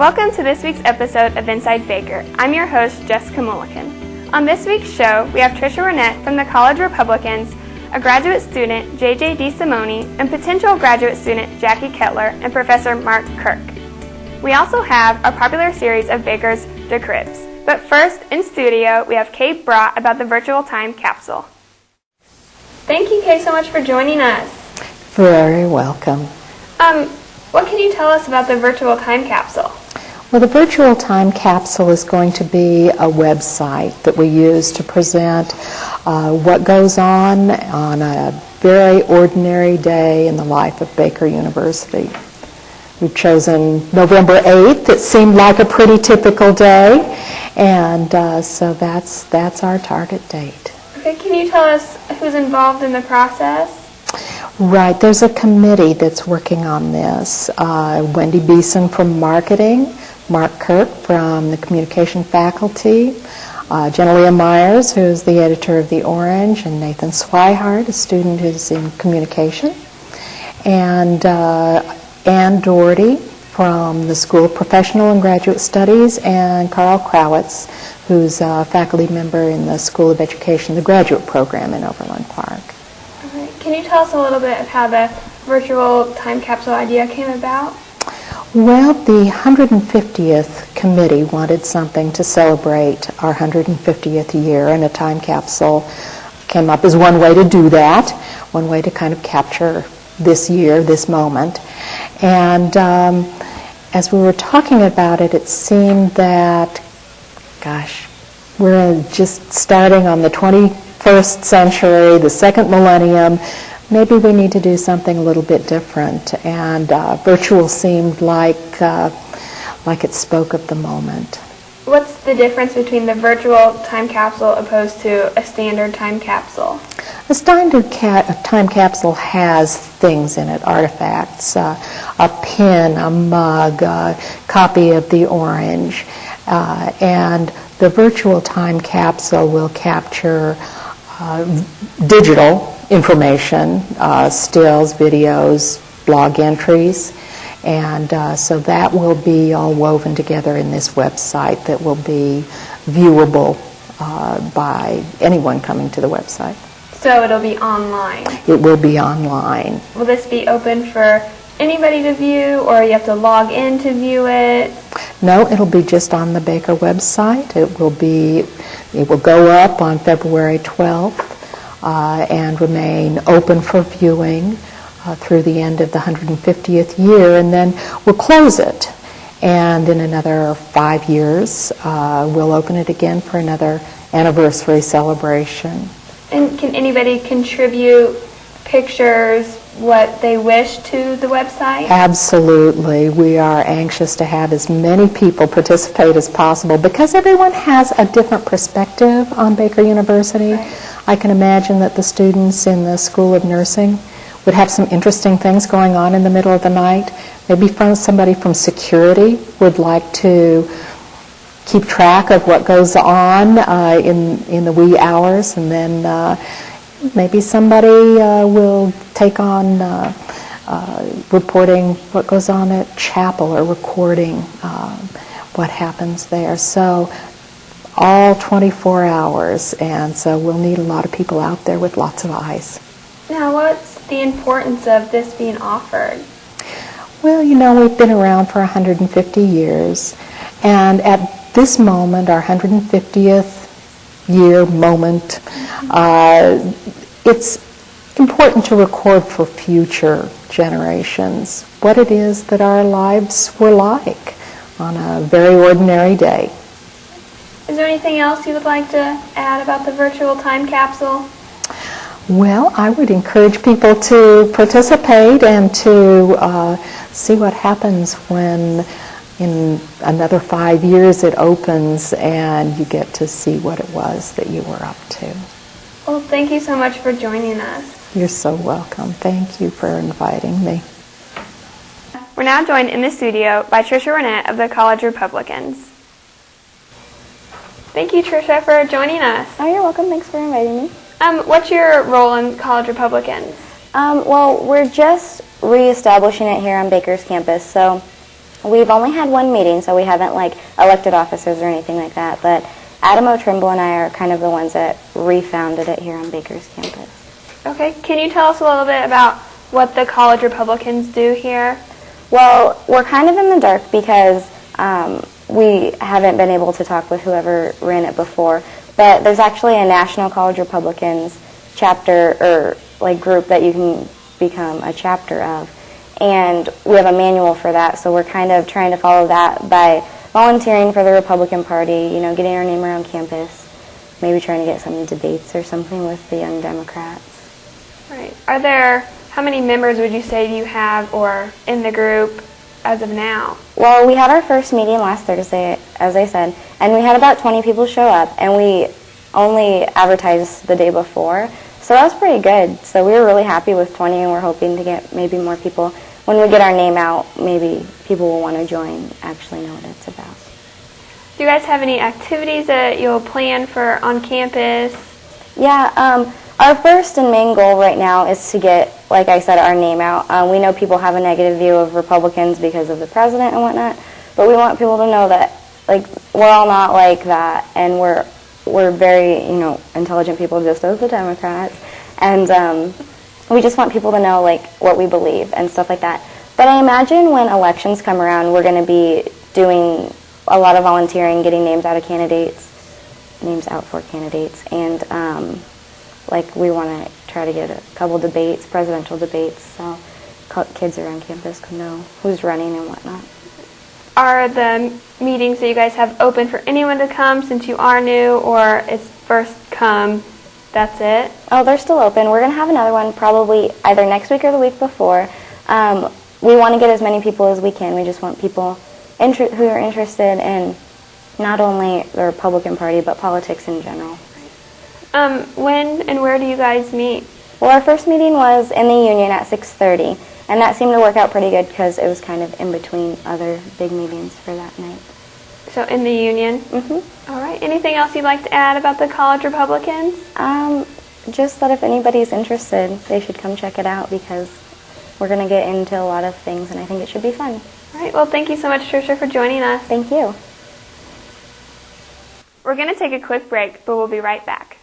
Welcome to this week's episode of Inside Baker. I'm your host, Jessica Mulliken. On this week's show, we have Tricia Wernette from the College Republicans, a graduate student, JJ DeSimone, and potential graduate student, Jackie Kettler, and Professor Mark Kirk. We also have our popular series of Baker's The Cribs. But first, in studio, we have Kay Bradt about the virtual time capsule. Thank you, Kay, so much for joining us. Very welcome. What can you tell us about the virtual time capsule? Well, the virtual time capsule is going to be a website that we use to present what goes on a very ordinary day in the life of Baker University. We've chosen November 8th. It seemed like a pretty typical day, and so that's our target date. Okay, can you tell us who's involved in the process? Right, there's a committee that's working on this. Wendy Beeson from marketing, Mark Kirk from the communication faculty, Genelia Myers, who's the editor of The Orange, and Nathan Swihart, a student who's in communication, and Ann Doherty from the School of Professional and Graduate Studies, and Carl Krawitz, who's a faculty member in the School of Education, the graduate program in Overland Park. Can you tell us a little bit of how the virtual time capsule idea came about? Well, the 150th committee wanted something to celebrate our 150th year, and a time capsule came up as one way to do that, one way to kind of capture this year, this moment. And as we were talking about it, it seemed that, gosh, we're just starting on the 21st century, the second millennium. Maybe we need to do something a little bit different, and virtual seemed like it spoke of the moment. What's the difference between the virtual time capsule opposed to a standard time capsule? A standard time capsule has things in it, artifacts, a pin, a mug, a copy of The Orange, and the virtual time capsule will capture digital information, stills, videos, blog entries, and so that will be all woven together in this website that will be viewable by anyone coming to the website. So it'll be online? It will be online. Will this be open for anybody to view, or you have to log in to view it? No, it'll be just on the Baker website. It will go up on February 12th. And remain open for viewing through the end of the 150th year, and then we'll close it. And in another 5 years, we'll open it again for another anniversary celebration. And can anybody contribute pictures, what they wish, to the website? Absolutely. We are anxious to have as many people participate as possible because everyone has a different perspective on Baker University. Right. I can imagine that the students in the School of Nursing would have some interesting things going on in the middle of the night. Maybe somebody from security would like to keep track of what goes on in the wee hours, and then maybe somebody will take on reporting what goes on at chapel, or recording what happens there. So all 24 hours, and so we'll need a lot of people out there with lots of eyes. Now, what's the importance of this being offered? Well, you know, we've been around for 150 years, and at this moment, our 150th year moment, it's important to record for future generations what it is that our lives were like on a very ordinary day. Is there anything else you would like to add about the virtual time capsule? Well, I would encourage people to participate and to see what happens when in another 5 years it opens and you get to see what it was that you were up to. Well, thank you so much for joining us. You're so welcome. Thank you for inviting me. We're now joined in the studio by Tricia Wernette of the College Republicans. Thank you, Tricia, for joining us. Oh, you're welcome. Thanks for inviting me. What's your role in College Republicans? Well, we're just reestablishing it here on Baker's campus, so We've only had one meeting, so we haven't elected officers or anything like that, but Adam O'Trimble and I are kind of the ones that refounded it here on Baker's campus. Okay, can you tell us a little bit about what the College Republicans do here? Well, we're kind of in the dark because we haven't been able to talk with whoever ran it before, but there's actually a National College Republicans chapter or group that you can become a chapter of, and we have a manual for that, so we're kind of trying to follow that by volunteering for the Republican Party, getting our name around campus, maybe trying to get some debates or something with the Young Democrats. Right. How many members would you say you have or in the group as of now? Well, we had our first meeting last Thursday, as I said, and we had about 20 people show up, and we only advertised the day before, so that was pretty good. So we were really happy with 20, and we're hoping to get maybe more people. When we get our name out, maybe people will want to join, actually know what it's about. Do you guys have any activities that you'll plan for on campus? Yeah, our first and main goal right now is to get, like I said, our name out. We know people have a negative view of Republicans because of the president and whatnot, but we want people to know that we're all not like that, and we're very intelligent people, just as the Democrats, and we just want people to know what we believe and stuff like that. But I imagine when elections come around, we're going to be doing a lot of volunteering, getting names out for candidates, and we want to try to get a couple debates, presidential debates, so kids around campus can know who's running and whatnot. Are the meetings that you guys have open for anyone to come since you are new, or it's first come, that's it? Oh, they're still open. We're going to have another one probably either next week or the week before. We want to get as many people as we can. We just want people who are interested in not only the Republican Party, but politics in general. When and where do you guys meet? Well, our first meeting was in the Union at 6:30, and that seemed to work out pretty good because it was kind of in between other big meetings for that night. So in the Union? Mm-hmm. All right. Anything else you'd like to add about the College Republicans? Just that if anybody's interested, they should come check it out because we're going to get into a lot of things, and I think it should be fun. All right. Well, thank you so much, Tricia, for joining us. Thank you. We're going to take a quick break, but we'll be right back.